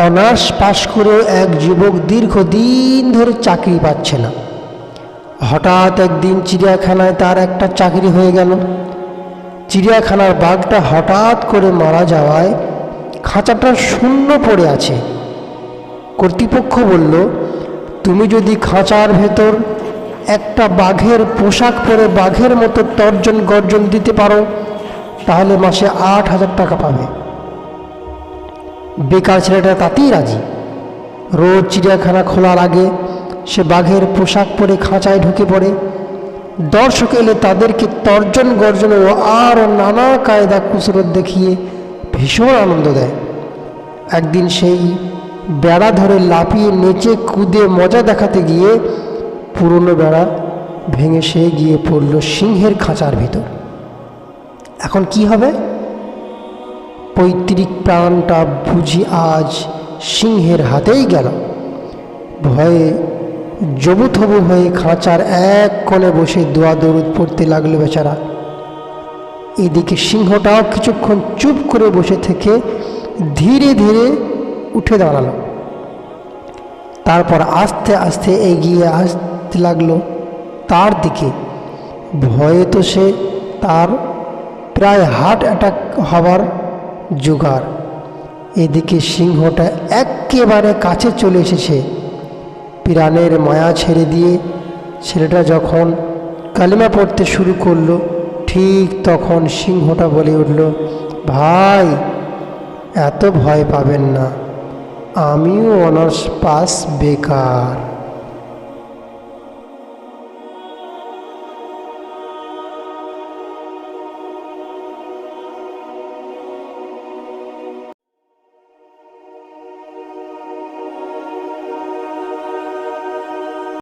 Honours পাশ করেও এক যুবক দীর্ঘদিন ধরে চাকরি পাচ্ছে না। হঠাৎ একদিন চিড়িয়াখানায় তার একটা চাকরি হয়ে গেল। চিড়িয়াখানার বাঘটা হঠাৎ করে মারা যাওয়ায় খাঁচাটা শূন্য পড়ে আছে। কর্তৃপক্ষ বলল, তুমি যদি খাঁচার ভেতর একটা বাঘের পোশাক পরে বাঘের মতো তর্জন গর্জন দিতে পারো তাহলে মাসে 8,000 টাকা পাবে। বেকার ছেলেটা তাতেই রাজি। রোজ চিড়িয়াখানা খোলার আগে সে বাঘের পোশাক পরে খাঁচায় ঢুকে পড়ে। দর্শক এলে তাদেরকে তর্জন গর্জন ও আরও নানা কায়দা কুসরত দেখিয়ে ভীষণ আনন্দ দেয়। একদিন সেই বেড়া ধরে লাফিয়ে নেচে কুদে মজা দেখাতে গিয়ে পুরনো বেড়া ভেঙে সে গিয়ে পড়ল সিংহের খাঁচার ভিতর। এখন কি হবে? পৈতৃক প্রাণটা বুঝি আজ সিংহের হাতেই গেল। ভয়ে জবুথবু হয়ে খাঁচার এক কোণে বসে দোয়া দরুদ পড়তে লাগলো বেচারা। এদিকে সিংহটাও কিছুক্ষণ চুপ করে বসে থেকে ধীরে ধীরে উঠে দাঁড়ালো। তারপর আস্তে আস্তে এগিয়ে আসতে লাগলো তার দিকে। ভয়ে তো সে তার প্রায় হার্ট অ্যাটাক হবার জোগাড়। এদিকে সিংহটা একেবারে কাছে চলে এসেছে। প্রাণের মায়া ছেড়ে দিয়ে ছেলেটা যখন কালিমা পড়তে শুরু করলো, ঠিক তখন সিংহটা বলে উঠল, ভাই এত ভয় পাবেন না, আমিও অনার্স পাস বেকার।